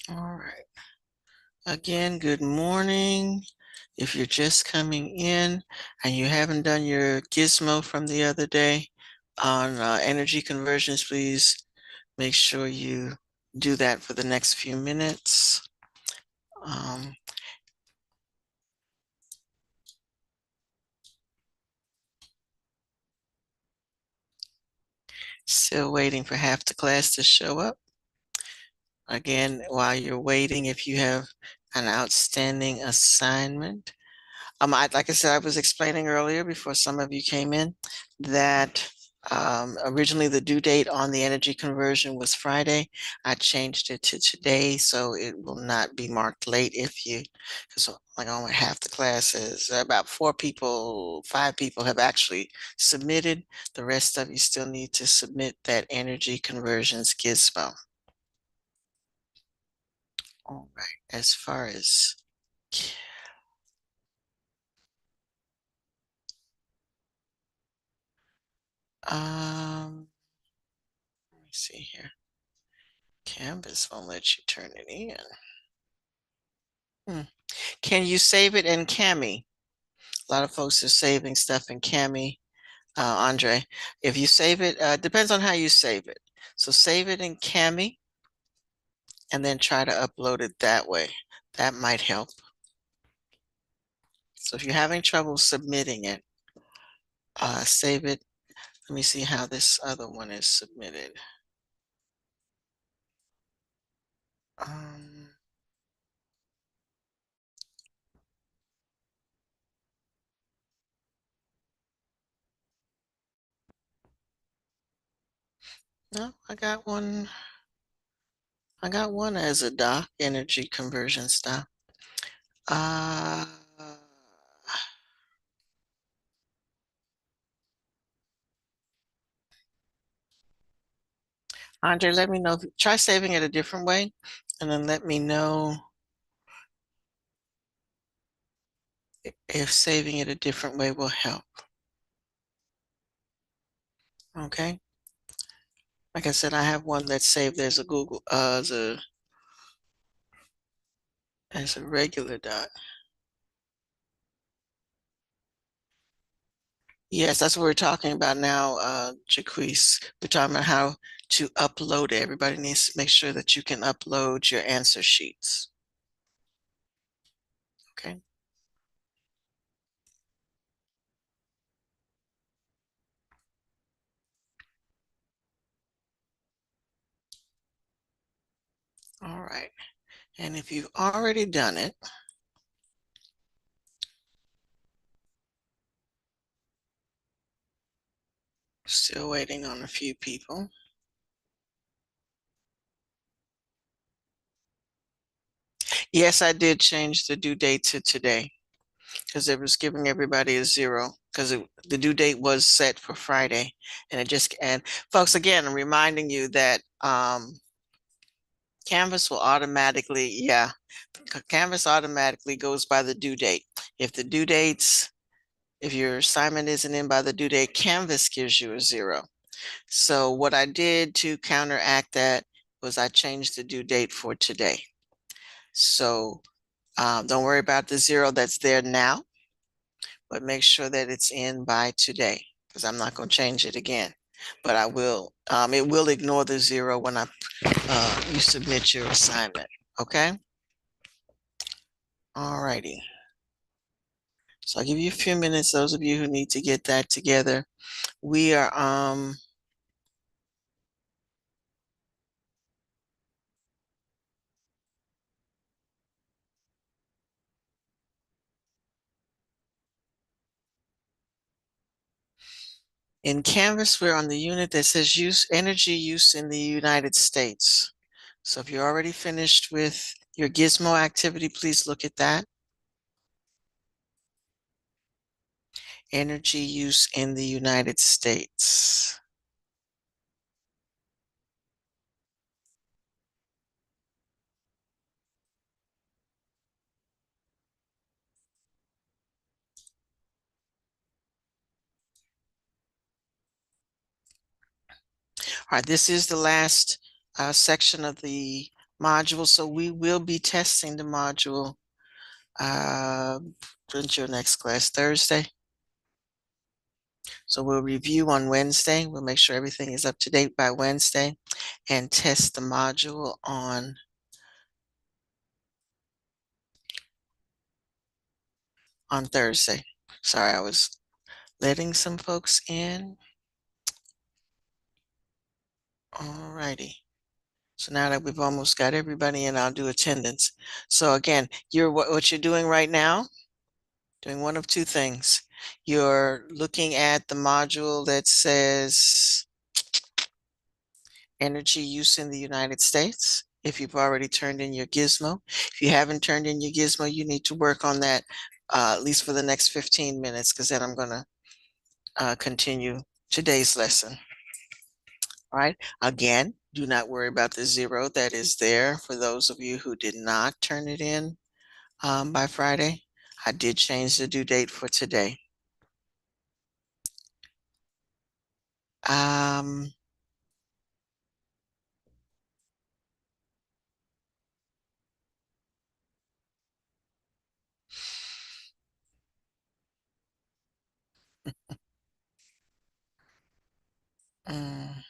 All right. Again, good morning. If you're just coming in and you haven't done your gizmo from the other day on energy conversions, please make sure you do that for the next few minutes. Um, Still waiting for half the class to show up. Again, while you're waiting, if you have an outstanding assignment, like I said, I was explaining earlier before some of you came in that originally the due date on the energy conversion was Friday. I changed it to today, so it will not be marked late if you, because like only half the classes, about 4 people, 5 people have actually submitted. The rest of you still need to submit that energy conversions gizmo. All right, as far as let me see here. Canvas won't let you turn it in. Can you save it in Cami? A lot of folks are saving stuff in Cami, Andre. If you save it, depends on how you save it. So save it in Cami and then try to upload it that way. That might help. So if you're having trouble submitting it, save it. Let me see how this other one is submitted. Um, no, I got one. I got one as a doc, energy conversion style. Uh, Andre, let me know. Try saving it a different way, and then let me know if saving it a different way will help. Okay. Like I said, I have one that's saved as a Google, as a regular doc. Yes, that's what we're talking about now, Jaquise. We're talking about how to upload it. Everybody needs to make sure that you can upload your answer sheets. Okay. All right. And if you've already done it, still waiting on a few people. Yes, I did change the due date to today because it was giving everybody a zero because the due date was set for Friday. And folks, again, I'm reminding you that Canvas will automatically, yeah, Canvas automatically goes by the due date. If the due dates, if your assignment isn't in by the due date, Canvas gives you a zero. So what I did to counteract that was I changed the due date for today. So don't worry about the zero that's there now, but make sure that it's in by today because I'm not going to change it again. But I will, it will ignore the zero when you submit your assignment. Okay. All righty. So I'll give you a few minutes, those of you who need to get that together. We are in Canvas, we're on the unit that says use energy use in the United States. So if you're already finished with your gizmo activity, please look at that. Energy use in the United States. All right, this is the last section of the module. So we will be testing the module. When's your next class? Thursday. So we'll review on Wednesday. We'll make sure everything is up to date by Wednesday and test the module on Thursday. Sorry, I was letting some folks in. All righty. So now that we've almost got everybody in, I'll do attendance. So again, what you're doing right now, doing one of two things. You're looking at the module that says energy use in the United States. If you've already turned in your gizmo. If you haven't turned in your gizmo, you need to work on that at least for the next 15 minutes, because then I'm going to continue today's lesson. All right. Again, do not worry about the zero that is there for those of you who did not turn it in by Friday. I did change the due date for today. Um, mm,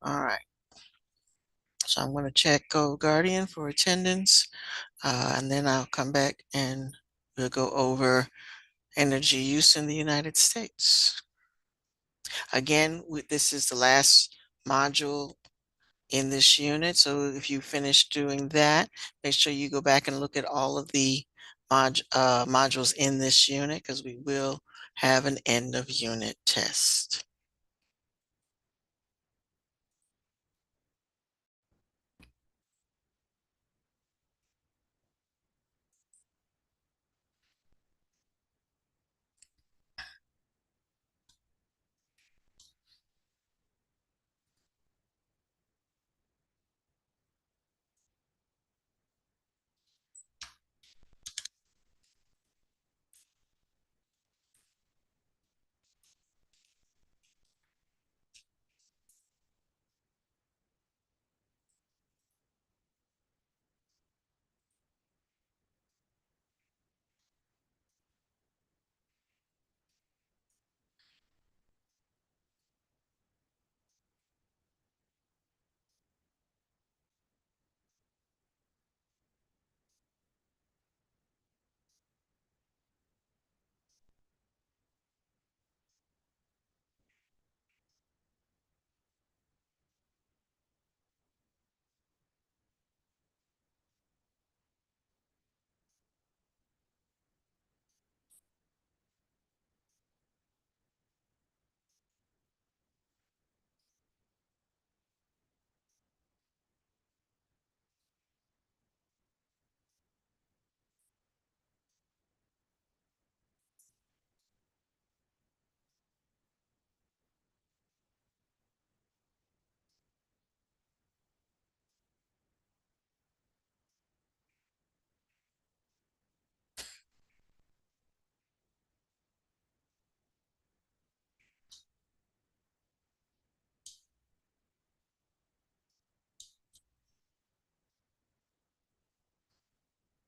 all right. So I'm going to check Go Guardian for attendance, and then I'll come back and we'll go over energy use in the United States. Again, this is the last module in this unit. So if you finish doing that, make sure you go back and look at all of the modules in this unit, because we will have an end of unit test.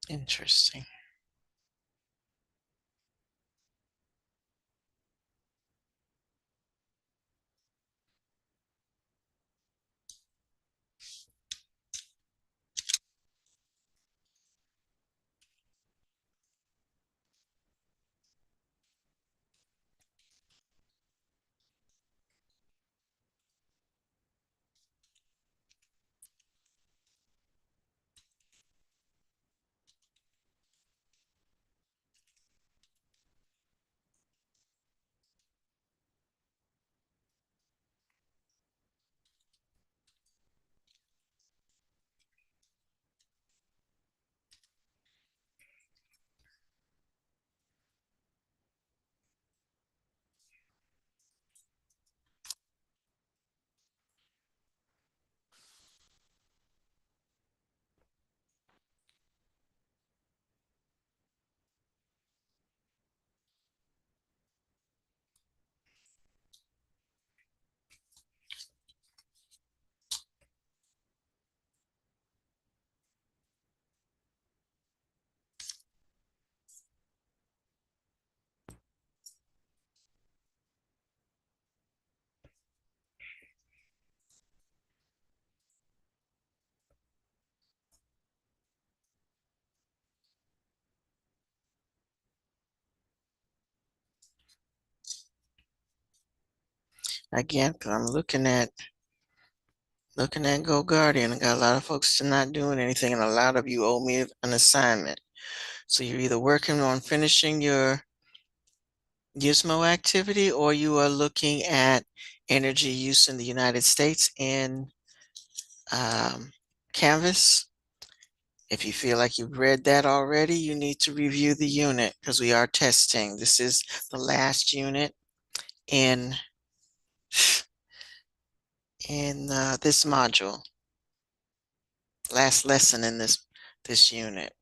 Interesting. Again, 'cause I'm looking at Go Guardian. I got a lot of folks to not doing anything, and a lot of you owe me an assignment. So you're either working on finishing your Gizmo activity, or you are looking at energy use in the United States in Canvas. If you feel like you've read that already, you need to review the unit because we are testing. This is the last unit in this module, last lesson in this unit.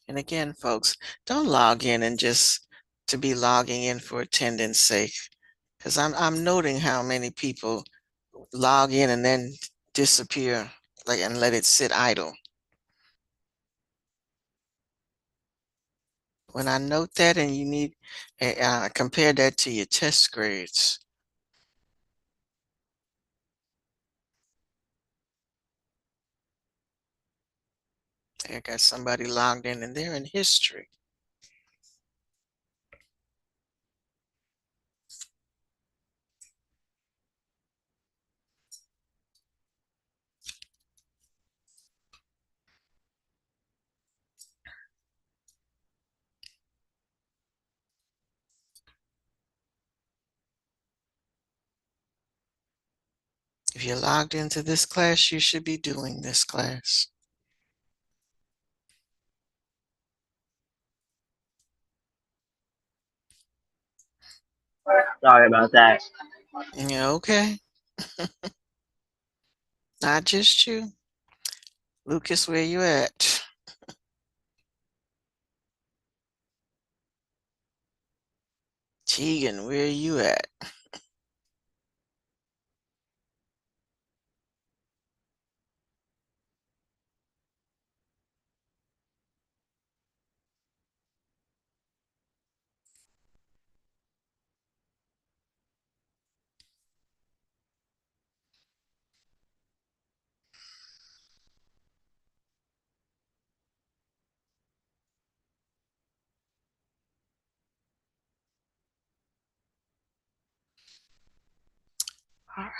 And again, folks, don't log in and just to be logging in for attendance sake, because I'm noting how many people log in and then disappear, like, and let it sit idle. When I note that, and you need compare that to your test grades. I got somebody logged in and they're in history. If you're logged into this class, you should be doing this class. Sorry about that. Yeah, okay. Not just you. Lucas, where you at? Tegan, where you at? All right.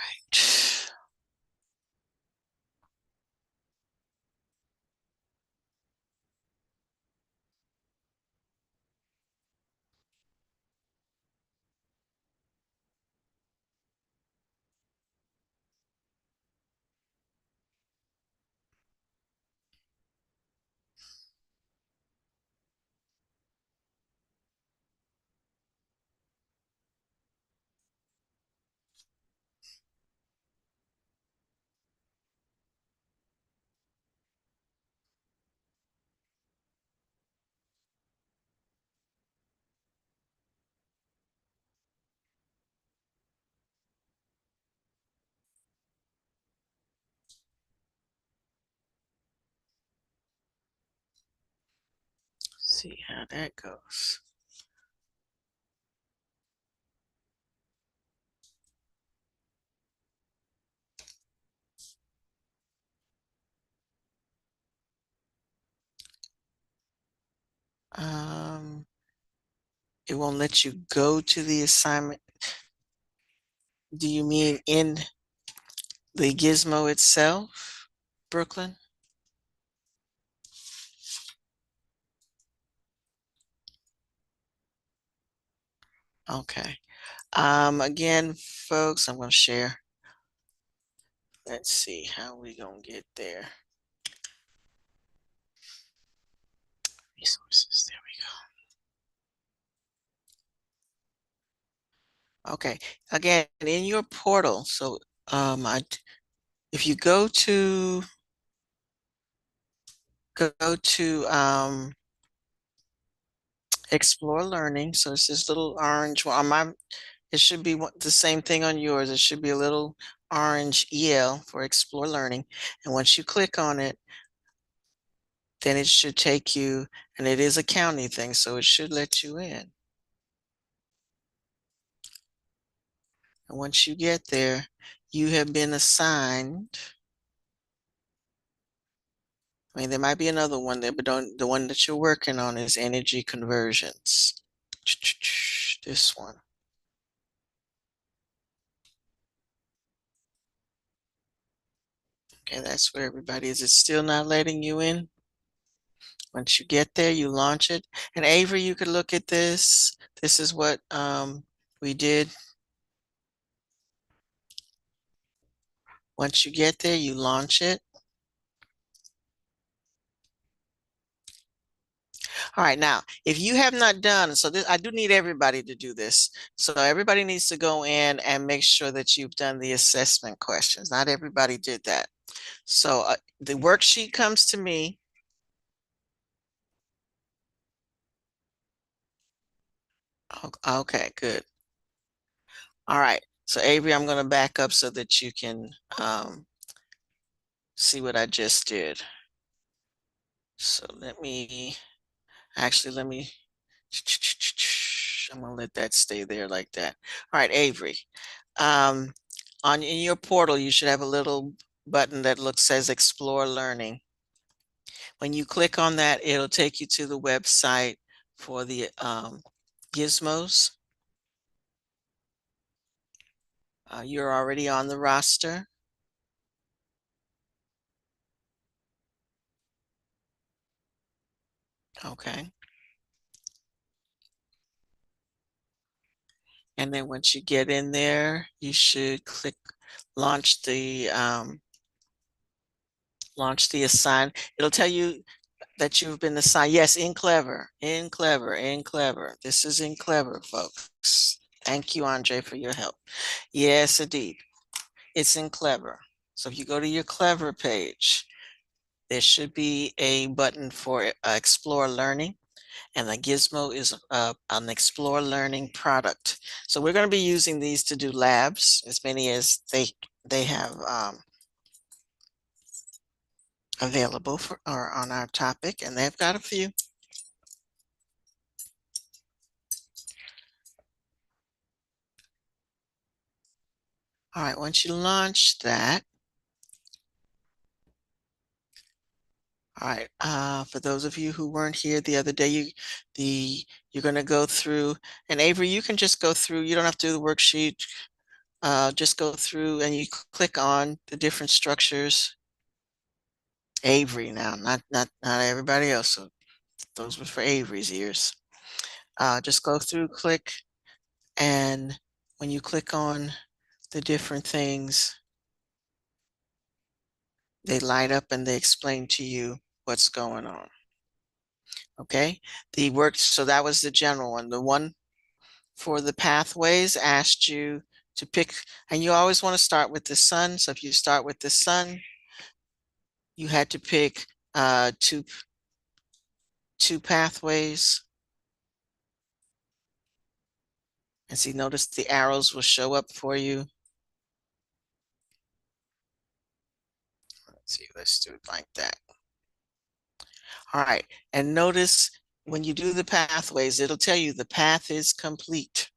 See how that goes. Um, it won't let you go to the assignment. Do you mean in the gizmo itself, Brooklyn? Okay. Again, folks, I'm going to share. Let's see how we going to get there. Resources. There we go. Okay. Again, in your portal. So, if you go to Explore Learning. So it's this little orange one on my. It should be the same thing on yours. It should be a little orange EL for Explore Learning. And once you click on it, then it should take you, and it is a county thing, so it should let you in. And once you get there, you have been assigned. I mean, there might be another one there, but the one that you're working on is energy conversions. This one. Okay, that's where everybody is. It's still not letting you in. Once you get there, you launch it. And Avery, you could look at this. This is what we did. Once you get there, you launch it. All right, now, if you have not done, so this, I do need everybody to do this. So everybody needs to go in and make sure that you've done the assessment questions. Not everybody did that. So the worksheet comes to me. Okay, good. All right. So Avery, I'm going to back up so that you can see what I just did. So let me, I'm gonna let that stay there like that. All right, Avery. Um, in your portal, you should have a little button that says Explore Learning. When you click on that, it'll take you to the website for the gizmos. You're already on the roster. Okay. And then once you get in there, you should click launch the assign. It'll tell you that you've been assigned. Yes, in Clever, in Clever, in Clever. This is in Clever, folks. Thank you, Andre, for your help. Yes, indeed. It's in Clever. So if you go to your Clever page, there should be a button for Explore Learning, and the Gizmo is an Explore Learning product. So we're going to be using these to do labs, as many as they have available for or on our topic, and they've got a few. All right, once you launch that, all right, for those of you who weren't here the other day, you're going to go through, and Avery, you can just go through. You don't have to do the worksheet. Just go through and you click on the different structures. Avery now, not everybody else. So those were for Avery's ears. Just go through, click, and when you click on the different things, they light up and they explain to you what's going on. Okay, so that was the general one. The one for the pathways asked you to pick, and you always want to start with the sun. So if you start with the sun, you had to pick two pathways. And see, notice the arrows will show up for you. Let's see, let's do it like that. All right, and notice when you do the pathways, it'll tell you the path is complete.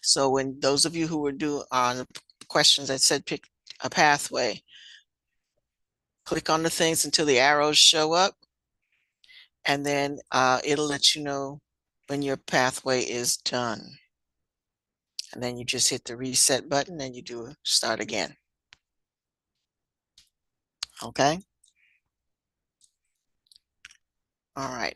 So when those of you who were doing on questions that said pick a pathway, click on the things until the arrows show up, and then it'll let you know when your pathway is done. And then you just hit the reset button and you do start again. Okay. All right.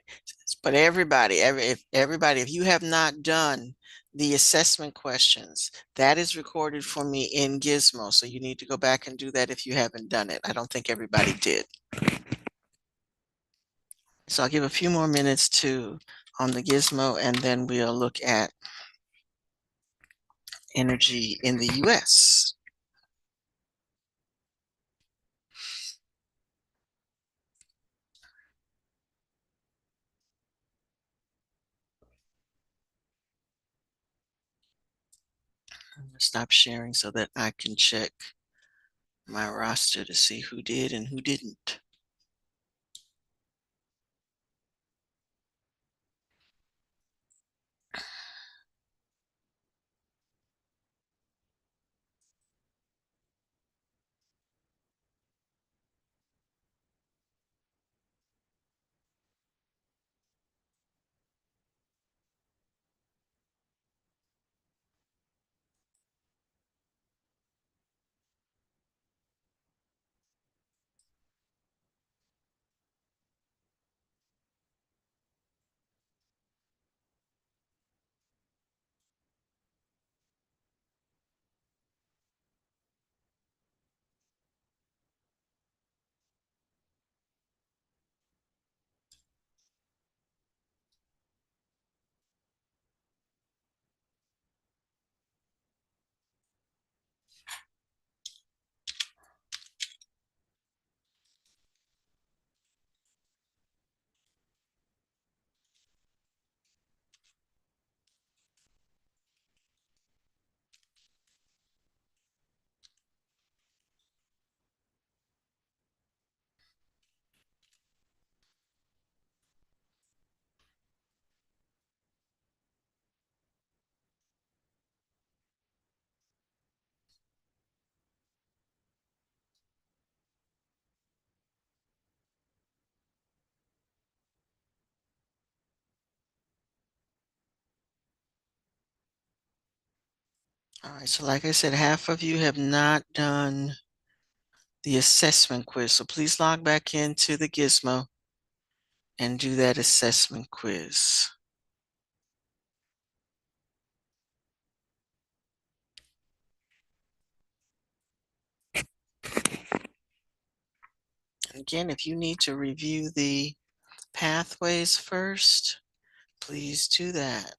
But if you have not done the assessment questions, that is recorded for me in Gizmo. So you need to go back and do that if you haven't done it. I don't think everybody did. So I'll give a few more minutes on the Gizmo, and then we'll look at energy in the US. I'm gonna stop sharing so that I can check my roster to see who did and who didn't. All right, so like I said, half of you have not done the assessment quiz. So please log back into the Gizmo and do that assessment quiz. Again, if you need to review the pathways first, please do that.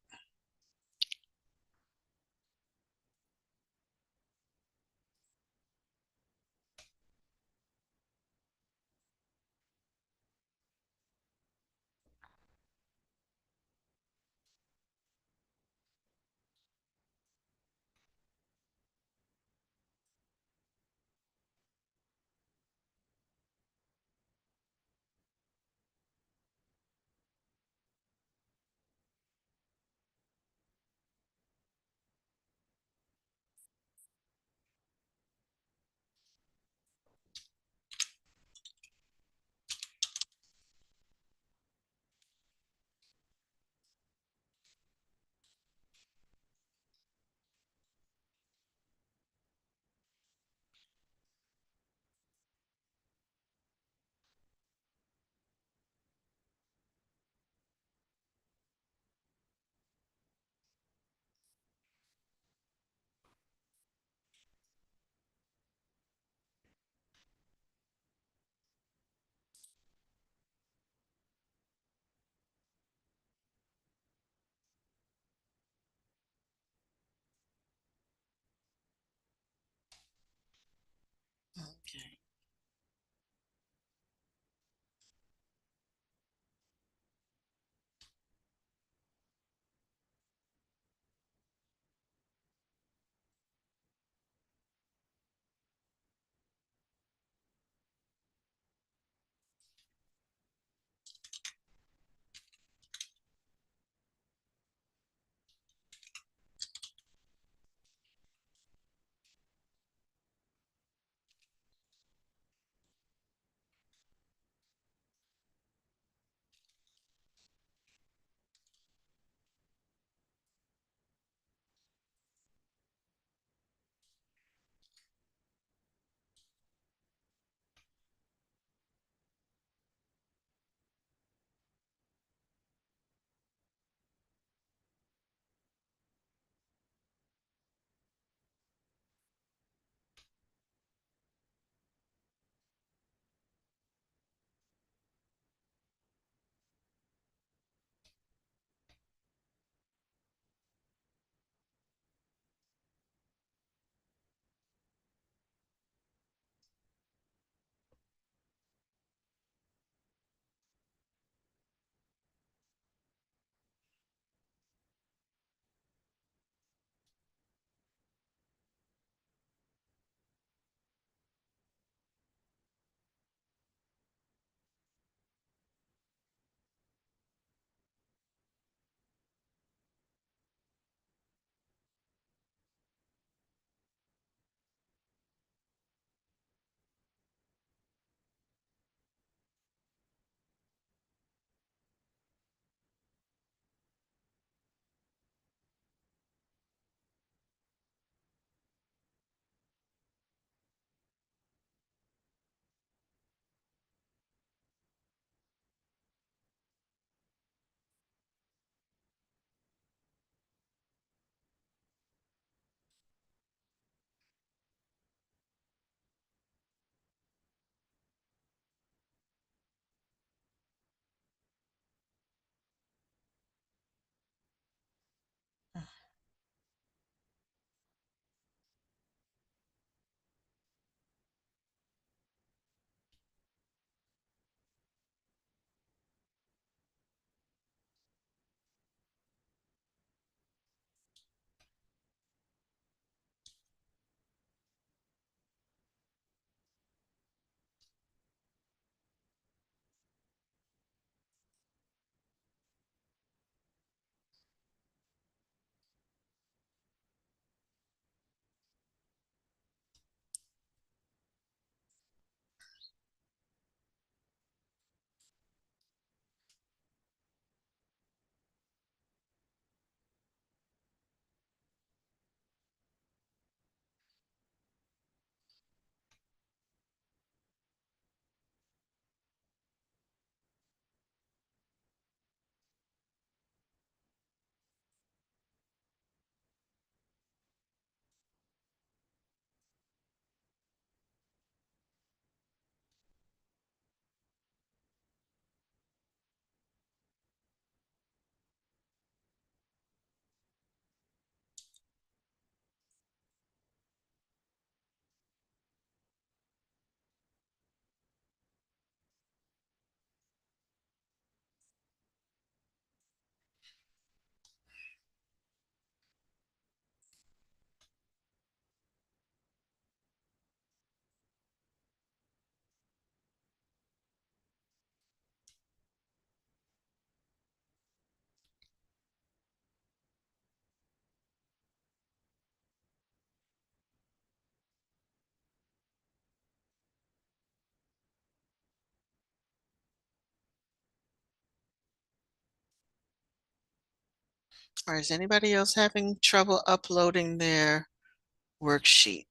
Or is anybody else having trouble uploading their worksheet?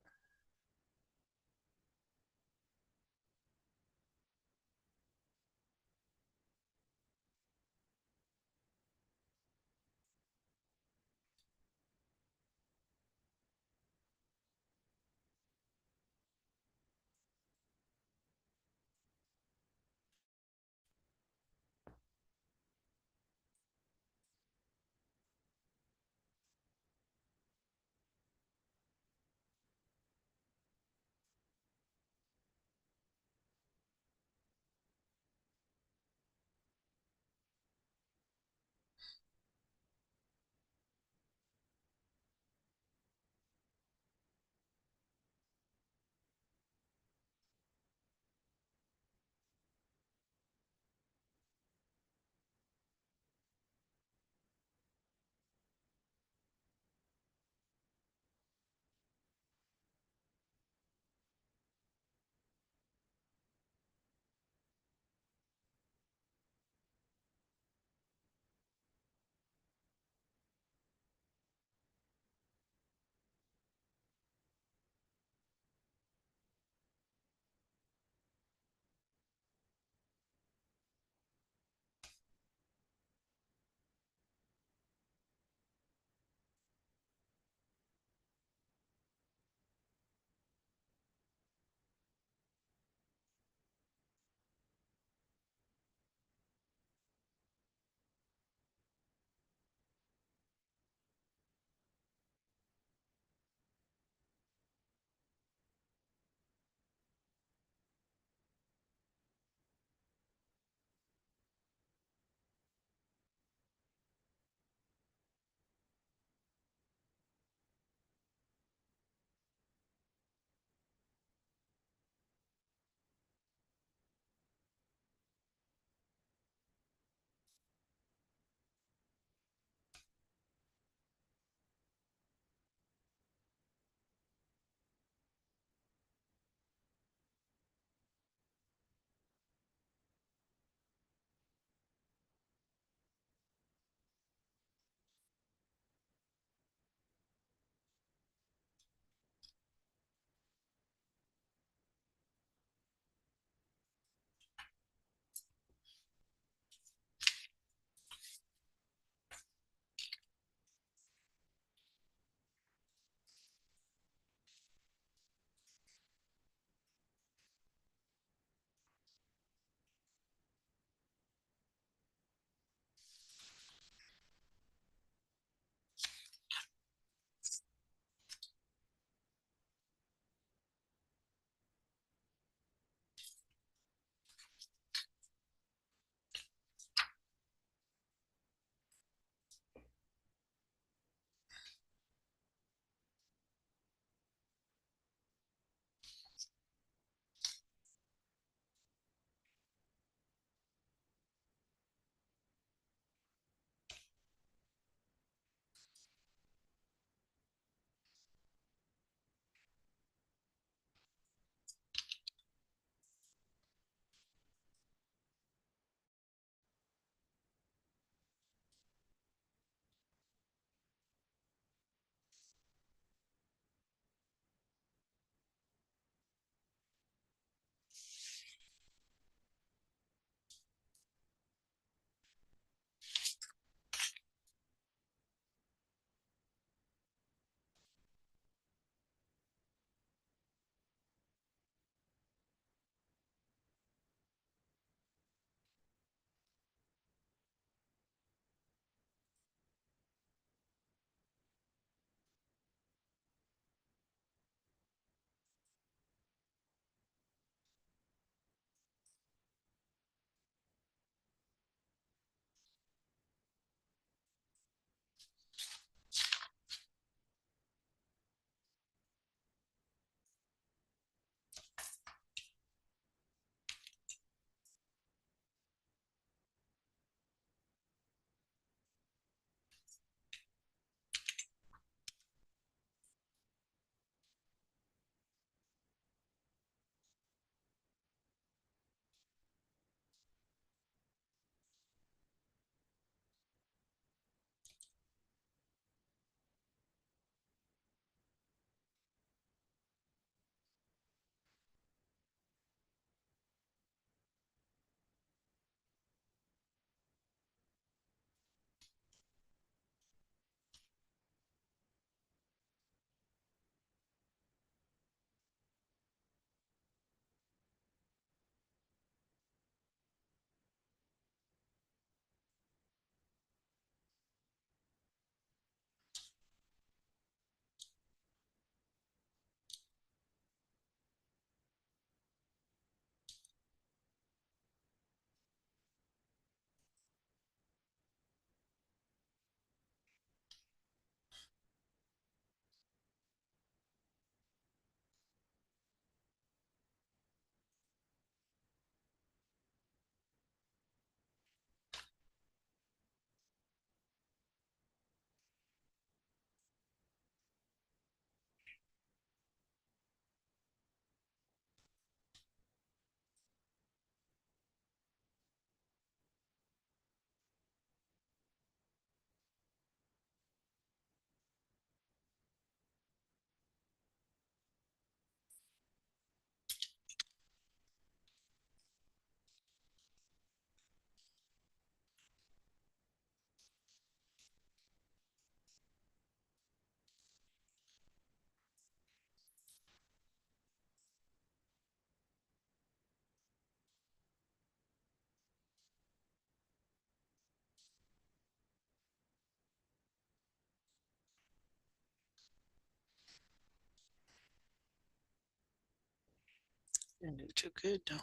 Didn't do too good though.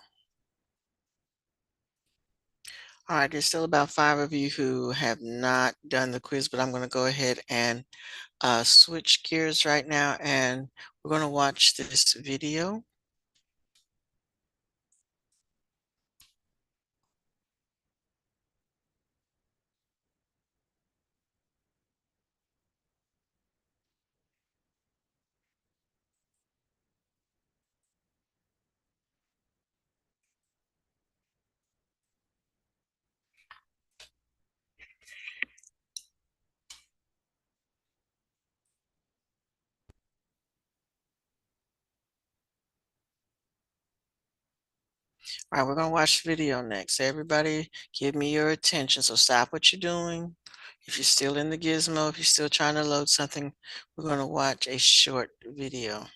All right, there's still about 5 of you who have not done the quiz, but I'm going to go ahead and switch gears right now, and we're going to watch this video. All right, we're going to watch the video next. Everybody give me your attention. So stop what you're doing. If you're still in the gizmo, if you're still trying to load something, we're going to watch a short video.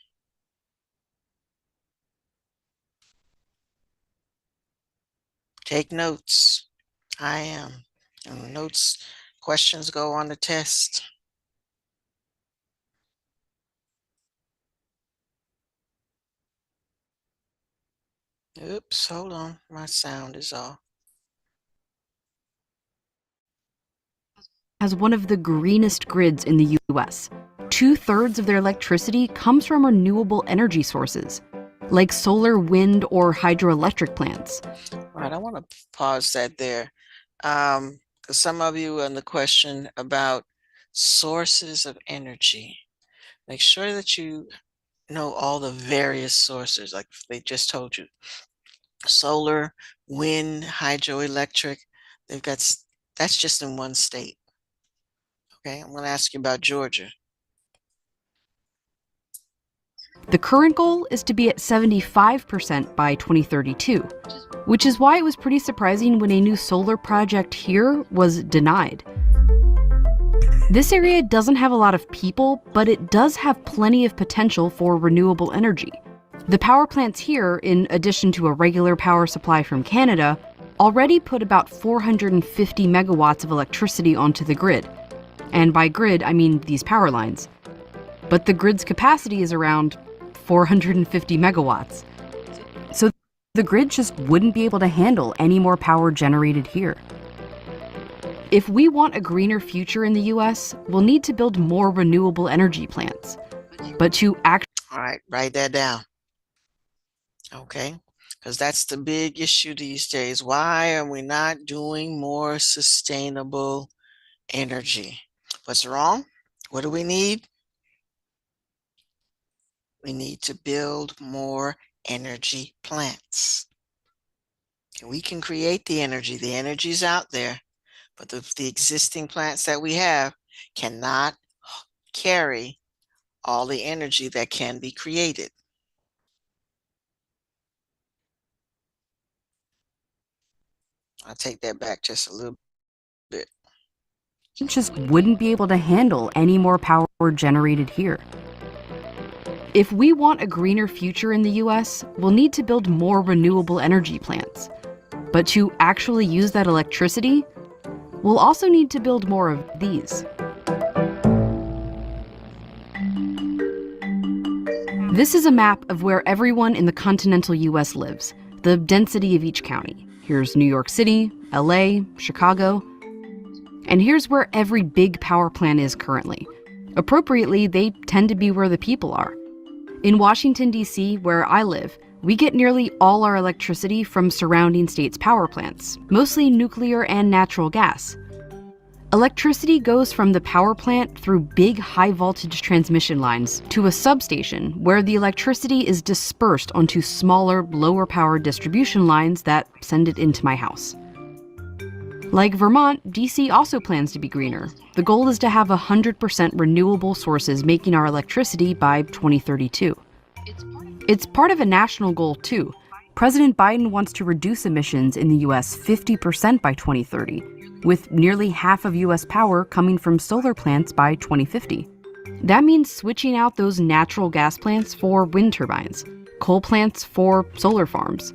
Take notes. I am. And notes, questions go on the test. Oops, hold on. My sound is off. Has one of the greenest grids in the US. 2/3 of their electricity comes from renewable energy sources, like solar, wind, or hydroelectric plants. All right, I want to pause that there. Because some of you on the question about sources of energy. Make sure that you know all the various sources, like they just told you. Solar, wind, hydroelectric, that's just in one state. Okay, I'm going to ask you about Georgia. The current goal is to be at 75% by 2032, which is why it was pretty surprising when a new solar project here was denied. This area doesn't have a lot of people, but it does have plenty of potential for renewable energy. The power plants here, in addition to a regular power supply from Canada, already put about 450 megawatts of electricity onto the grid. And by grid, I mean these power lines. But the grid's capacity is around 450 megawatts. So the grid just wouldn't be able to handle any more power generated here. If we want a greener future in the US, we'll need to build more renewable energy plants. But to act— All right, write that down. Okay, because that's the big issue these days. Why are we not doing more sustainable energy? What's wrong? What do we need? We need to build more energy plants. We can create the energy. The energy's out there, but the existing plants that we have cannot carry all the energy that can be created. I'll take that back just a little bit. just wouldn't be able to handle any more power generated here. If we want a greener future in the US, we'll need to build more renewable energy plants. But to actually use that electricity, we'll also need to build more of these. This is a map of where everyone in the continental US lives, the density of each county. Here's New York City, LA, Chicago. And here's where every big power plant is currently. Appropriately, they tend to be where the people are. In Washington, D.C., where I live, we get nearly all our electricity from surrounding states' power plants, mostly nuclear and natural gas. Electricity goes from the power plant through big high-voltage transmission lines to a substation where the electricity is dispersed onto smaller, lower-power distribution lines that send it into my house. Like Vermont, DC also plans to be greener. The goal is to have 100% renewable sources making our electricity by 2032. It's part of a national goal, too. President Biden wants to reduce emissions in the US 50% by 2030, with nearly half of US power coming from solar plants by 2050. That means switching out those natural gas plants for wind turbines, coal plants for solar farms.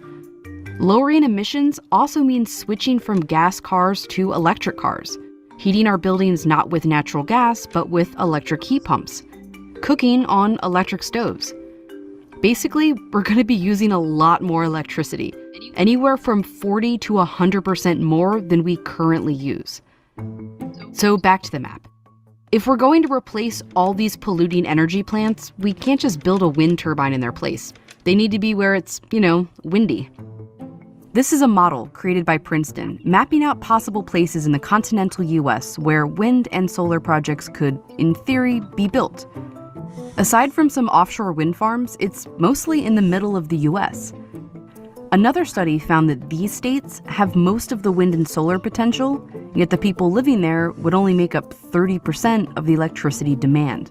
Lowering emissions also means switching from gas cars to electric cars, heating our buildings not with natural gas, but with electric heat pumps, cooking on electric stoves. Basically, we're going to be using a lot more electricity, anywhere from 40 to 100% more than we currently use. So back to the map. If we're going to replace all these polluting energy plants, we can't just build a wind turbine in their place. They need to be where it's, windy. This is a model created by Princeton, mapping out possible places in the continental US where wind and solar projects could, in theory, be built. Aside from some offshore wind farms, it's mostly in the middle of the US. Another study found that these states have most of the wind and solar potential, yet the people living there would only make up 30% of the electricity demand.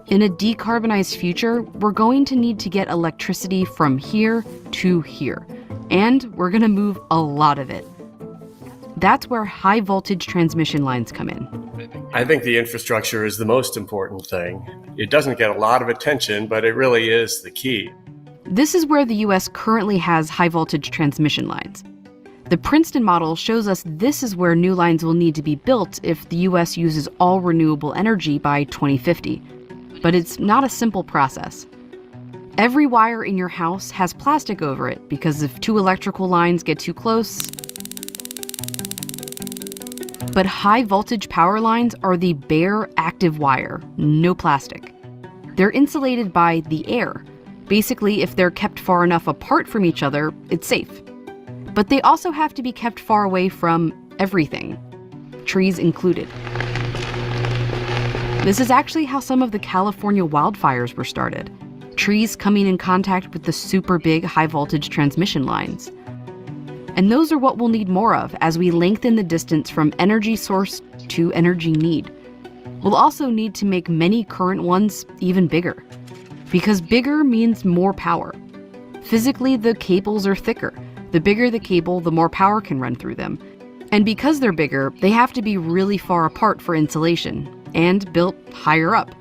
In a decarbonized future, we're going to need to get electricity from here to here, and we're going to move a lot of it. That's where high voltage transmission lines come in. I think the infrastructure is the most important thing. It doesn't get a lot of attention, but it really is the key. This is where the US currently has high voltage transmission lines. The Princeton model shows us this is where new lines will need to be built if the US uses all renewable energy by 2050. But it's not a simple process. Every wire in your house has plastic over it because if two electrical lines get too close. But high voltage power lines are the bare active wire, no plastic. They're insulated by the air. Basically, if they're kept far enough apart from each other, it's safe. But they also have to be kept far away from everything, trees included. This is actually how some of the California wildfires were started. Trees coming in contact with the super big high voltage transmission lines. And those are what we'll need more of as we lengthen the distance from energy source to energy need. We'll also need to make many current ones even bigger. Because bigger means more power. Physically, the cables are thicker. The bigger the cable, the more power can run through them. And because they're bigger, they have to be really far apart for insulation, and built higher up.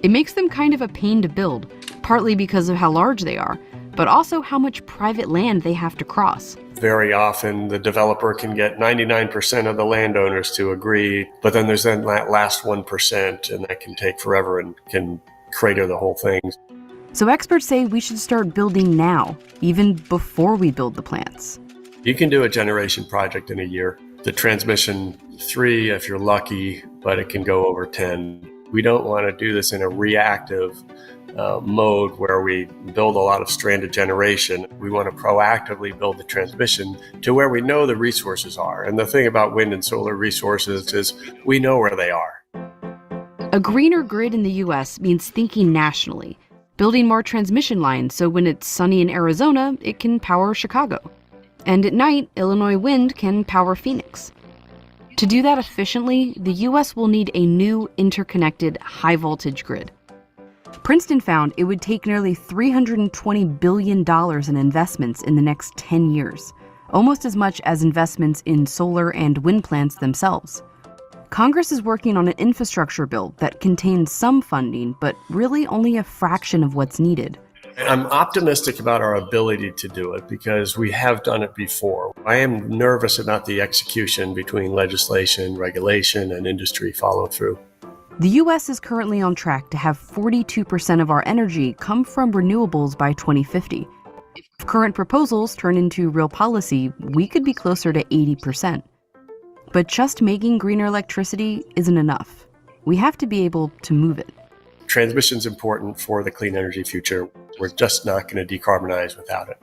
It makes them kind of a pain to build, partly because of how large they are, but also how much private land they have to cross. Very often, the developer can get 99% of the landowners to agree, but then there's that last 1%, and that can take forever and can crater the whole thing. So experts say we should start building now, even before we build the plants. You can do a generation project in a year. The transmission 3 if you're lucky, but it can go over 10. We don't want to do this in a reactive mode where we build a lot of stranded generation. We want to proactively build the transmission to where we know the resources are. And the thing about wind and solar resources is we know where they are. A greener grid in the US means thinking nationally, building more transmission lines so when it's sunny in Arizona, it can power Chicago. And at night, Illinois wind can power Phoenix. To do that efficiently, the US will need a new interconnected high voltage grid. Princeton found it would take nearly $320 billion in investments in the next 10 years, almost as much as investments in solar and wind plants themselves. Congress is working on an infrastructure bill that contains some funding, but really only a fraction of what's needed. I'm optimistic about our ability to do it because we have done it before. I am nervous about the execution between legislation, regulation, and industry follow through. The US is currently on track to have 42% of our energy come from renewables by 2050. If current proposals turn into real policy, we could be closer to 80%. But just making greener electricity isn't enough. We have to be able to move it. Transmission is important for the clean energy future. We're just not going to decarbonize without it.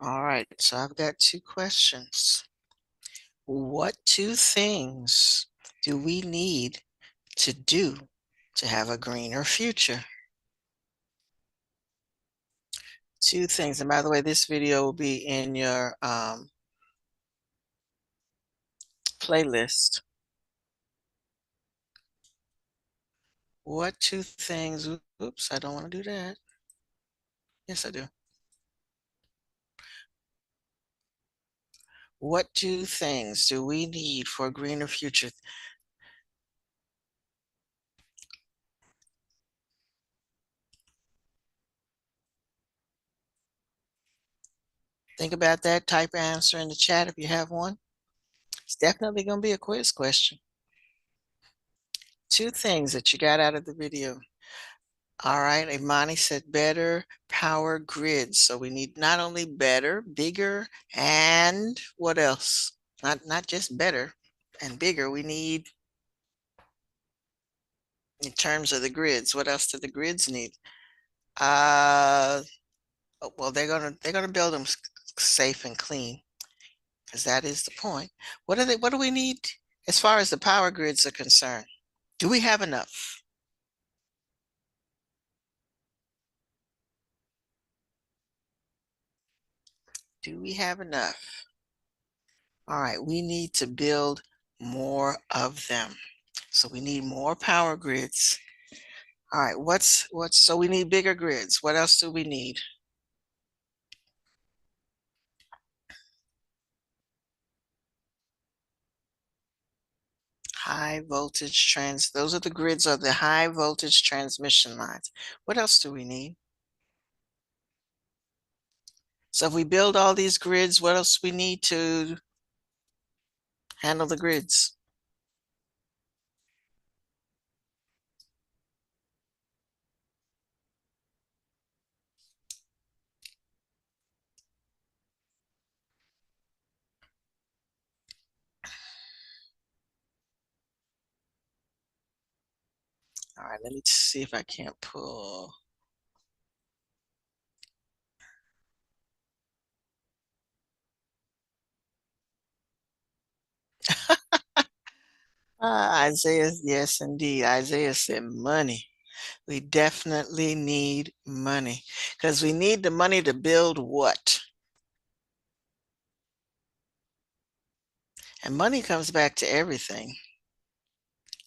All right, so I've got two questions. What two things do we need to do to have a greener future? Two things. And by the way, this video will be in your playlist. What two things? Oops, I don't want to do that. Yes, I do. What two things do we need for a greener future? Think about that. Type answer in the chat if you have one. It's definitely going to be a quiz question. Two things that you got out of the video. All right, Imani said better power grids. So we need not only better, bigger, and what else? Not just better and bigger. We need, in terms of the grids, what else do the grids need? Well, they're gonna build them safe and clean, because that is the point. What do we need as far as the power grids are concerned? Do we have enough? Do we have enough? All right, we need to build more of them. So we need more power grids. All right, so we need bigger grids. What else do we need? Those are the grids of the high voltage transmission lines. What else do we need? So if we build all these grids, what else we need to handle the grids? All right, let me see if I can't pull. Isaiah, yes, indeed. Isaiah said money. We definitely need money, because we need the money to build what? And money comes back to everything.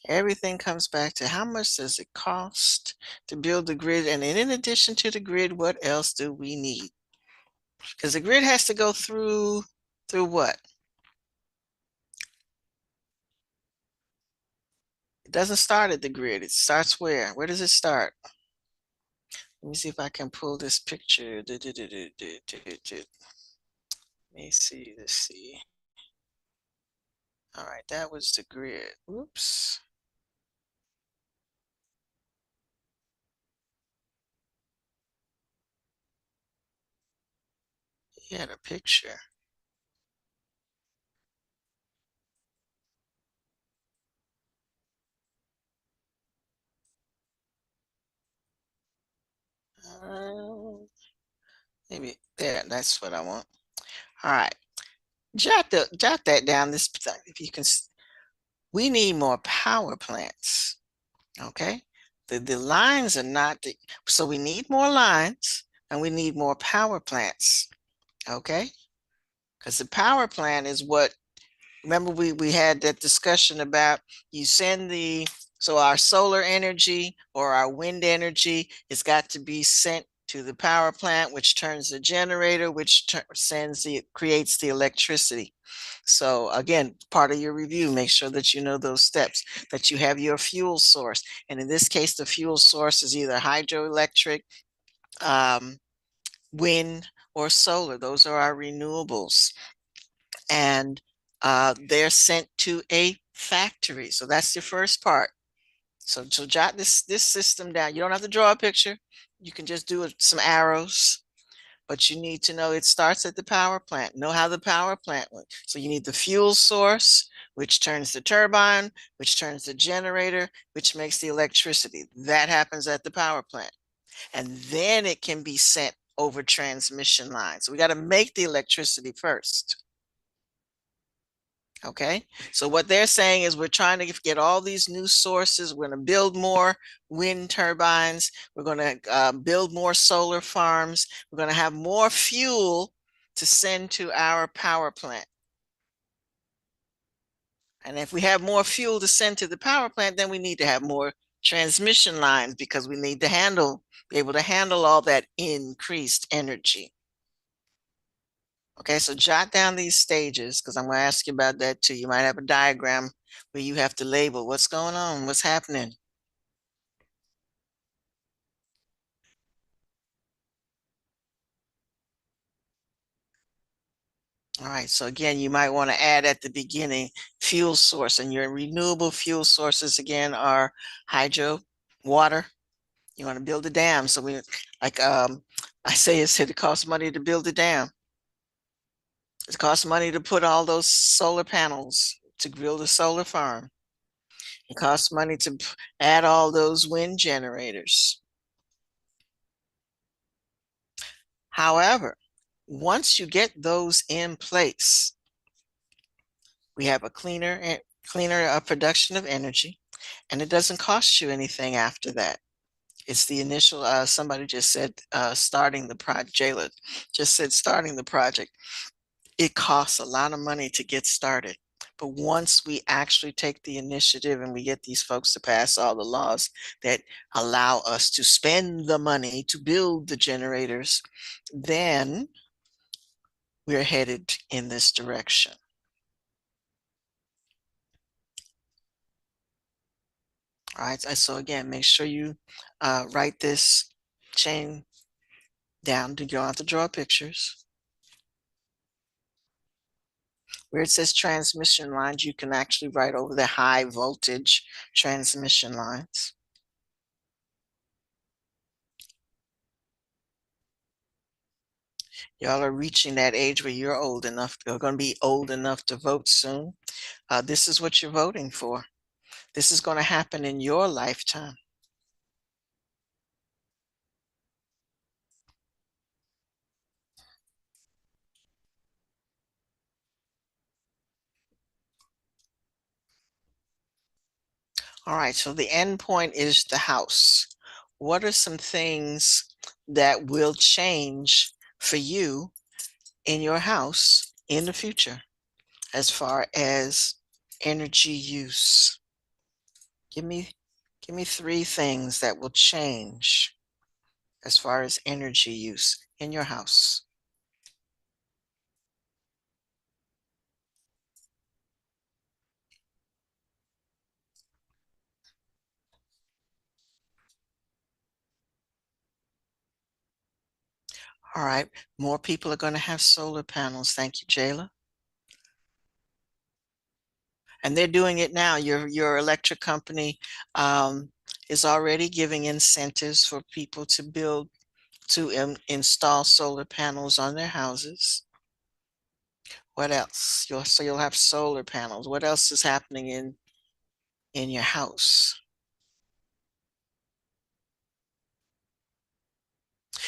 Everything comes back to how much does it cost to build the grid? And in addition to the grid, what else do we need? Because the grid has to go through what? It doesn't start at the grid. It starts where? Where does it start? Let me see if I can pull this picture. Let me see. Let's see. All right, that was the grid. Oops. He had a picture. Uh, Maybe there. That's what I want. All right. Jot that down. This, if you can. We need more power plants. Okay. The lines are not the, so we need more lines and we need more power plants. Okay. Because the power plant is what, remember we had that discussion about, you send the, so our solar energy or our wind energy has got to be sent to the power plant, which turns the generator, which creates the electricity. So again, part of your review, make sure that you know those steps, that you have your fuel source. And in this case, the fuel source is either hydroelectric, um, wind, or solar. Those are our renewables. And they're sent to a factory. So that's the first part. So jot this system down. You don't have to draw a picture. You can just do some arrows, but you need to know it starts at the power plant. Know how the power plant works. So you need the fuel source, which turns the turbine, which turns the generator, which makes the electricity. That happens at the power plant. And then it can be sent over transmission lines. So we got to make the electricity first. Okay, so what they're saying is we're trying to get all these new sources. We're going to build more wind turbines. We're going to build more solar farms. We're going to have more fuel to send to our power plant. And if we have more fuel to send to the power plant, then we need to have more transmission lines, because we need to be able to handle all that increased energy. Okay, so jot down these stages, because I'm going to ask you about that too. You might have a diagram where you have to label what's going on, what's happening. All right, so again, you might want to add at the beginning fuel source, and your renewable fuel sources again are hydro, water. You want to build a dam. So we like I say it costs money to build a dam. It costs money to put all those solar panels to build a solar farm. It costs money to add all those wind generators. However, once you get those in place, we have a cleaner production of energy, and it doesn't cost you anything after that. It's the initial, somebody just said, starting the project, Jayla just said starting the project. It costs a lot of money to get started. But once we actually take the initiative and we get these folks to pass all the laws that allow us to spend the money to build the generators, then we're headed in this direction. All right, so again, make sure you write this chain down. You don't have to draw pictures. Where it says transmission lines, you can actually write over the high voltage transmission lines. Y'all are reaching that age where you're old enough, you're going to be old enough to vote soon. This is what you're voting for. This is going to happen in your lifetime. All right, so the end point is the house. What are some things that will change for you in your house in the future as far as energy use? Give me 3 things that will change as far as energy use in your house. All right, more people are going to have solar panels. Thank you, Jayla. And they're doing it now. Your electric company is already giving incentives for people to install solar panels on their houses. What else? So you'll have solar panels. What else is happening in your house?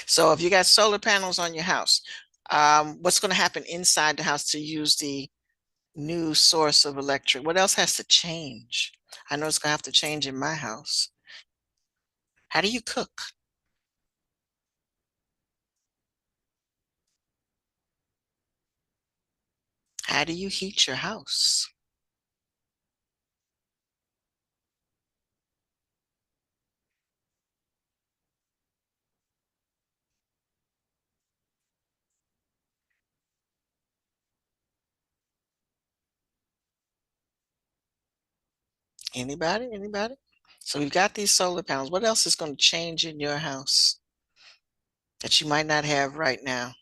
So if you got solar panels on your house, what's going to happen inside the house to use the new source of electric? What else has to change? I know it's going to have to change in my house. How do you cook? How do you heat your house? Anybody? Anybody? So we've got these solar panels. What else is going to change in your house that you might not have right now?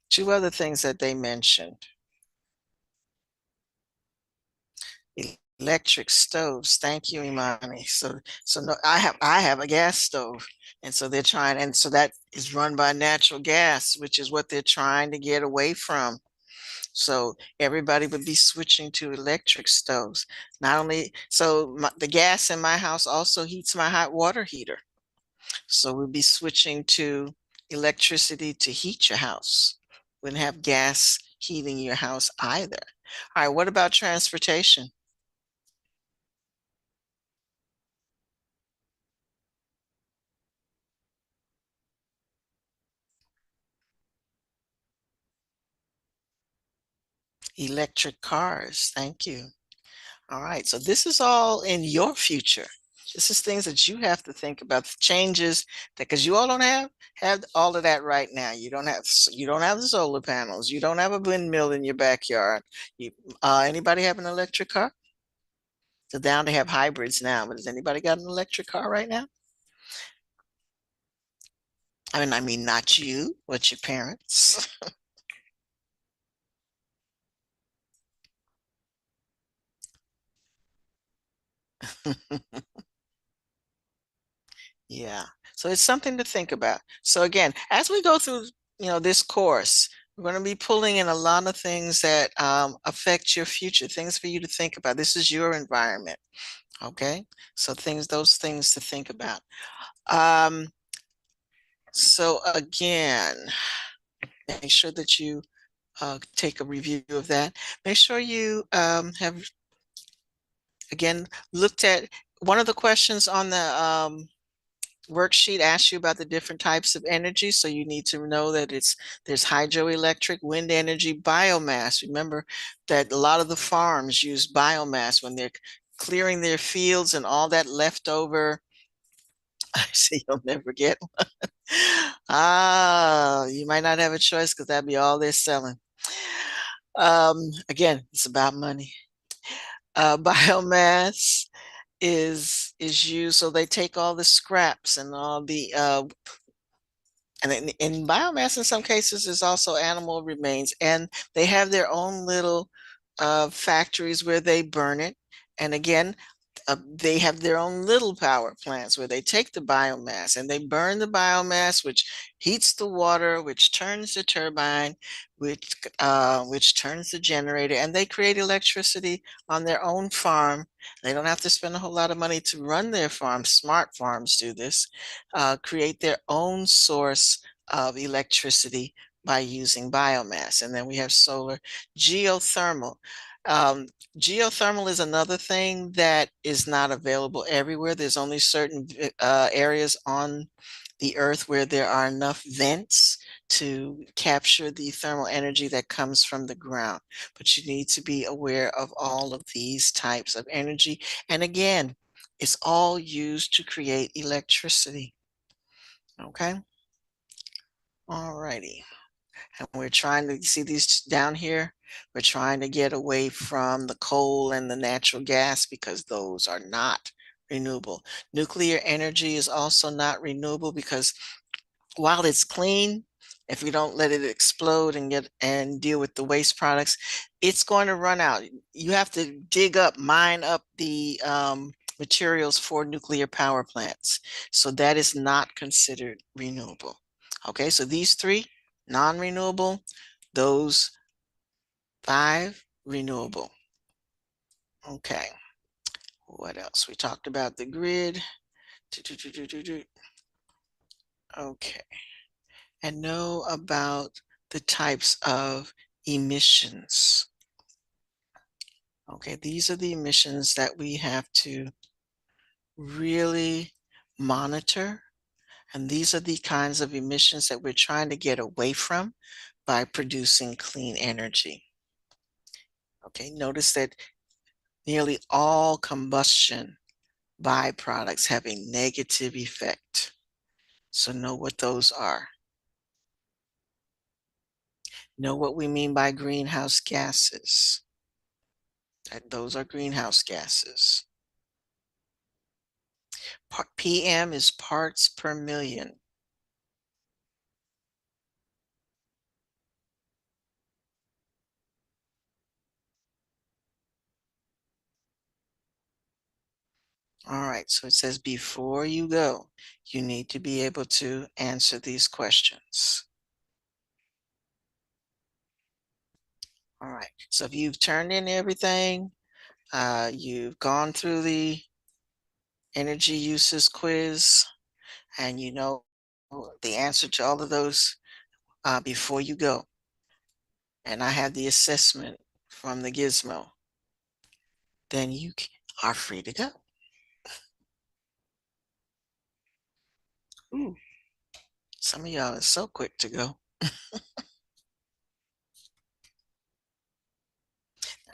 2 other things that they mentioned. Electric stoves. Thank you, Imani. So no, I have a gas stove. And so they're trying, and so that is run by natural gas, which is what they're trying to get away from. So everybody would be switching to electric stoves. Not only, so the gas in my house also heats my hot water heater. So we'll be switching to electricity to heat your house. Wouldn't have gas heating your house either. All right, what about transportation? Electric cars. Thank you. All right, so this is all in your future. This is things that you have to think about, the changes that, because you all don't have all of that right now. You don't have the solar panels. You don't have a windmill in your backyard. You, anybody have an electric car? So down they have hybrids now, but has anybody got an electric car right now? I mean, not you, but your parents. Yeah. So it's something to think about. So again, as we go through, this course, we're going to be pulling in a lot of things that affect your future, things for you to think about. This is your environment. Okay. So those things to think about. Um, so again, make sure that you take a review of that. Make sure you have, again, looked at one of the questions on the worksheet asks you about the different types of energy. So you need to know that there's hydroelectric, wind energy, biomass. Remember that a lot of the farms use biomass when they're clearing their fields and all that leftover. I see you'll never get one. Ah, you might not have a choice because that'd be all they're selling. Again, it's about money. Biomass is used, so they take all the scraps and all the and in biomass in some cases is also animal remains, and they have their own little factories where they burn it. And again, they have their own little power plants where they take the biomass and they burn the biomass, which heats the water, which turns the turbine, which turns the generator, and they create electricity on their own farm. They don't have to spend a whole lot of money to run their farm. Smart farms do this, create their own source of electricity by using biomass. And then we have solar, geothermal. Um, Geothermal is another thing that is not available everywhere. There's only certain areas on the earth where there are enough vents to capture the thermal energy that comes from the ground. But you need to be aware of all of these types of energy. And again, it's all used to create electricity. Okay. All righty. And we're trying to see these down here. We're trying to get away from the coal and the natural gas because those are not renewable. Nuclear energy is also not renewable because while it's clean, if we don't let it explode and deal with the waste products, it's going to run out. You have to mine up the materials for nuclear power plants. So that is not considered renewable. Okay, so these three, non-renewable, those 5, renewable. Okay, what else? We talked about the grid. Okay, and know about the types of emissions. Okay, these are the emissions that we have to really monitor. And these are the kinds of emissions that we're trying to get away from by producing clean energy. Okay, notice that nearly all combustion byproducts have a negative effect. So know what those are. Know what we mean by greenhouse gases. Those are greenhouse gases. PM is parts per million. All right, so it says before you go, you need to be able to answer these questions. All right, so if you've turned in everything, you've gone through the energy uses quiz, and you know the answer to all of those before you go. And I have the assessment from the gizmo, then you are free to go. Ooh, some of y'all are so quick to go.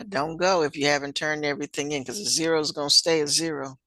Don't go if you haven't turned everything in because a zero is going to stay a zero.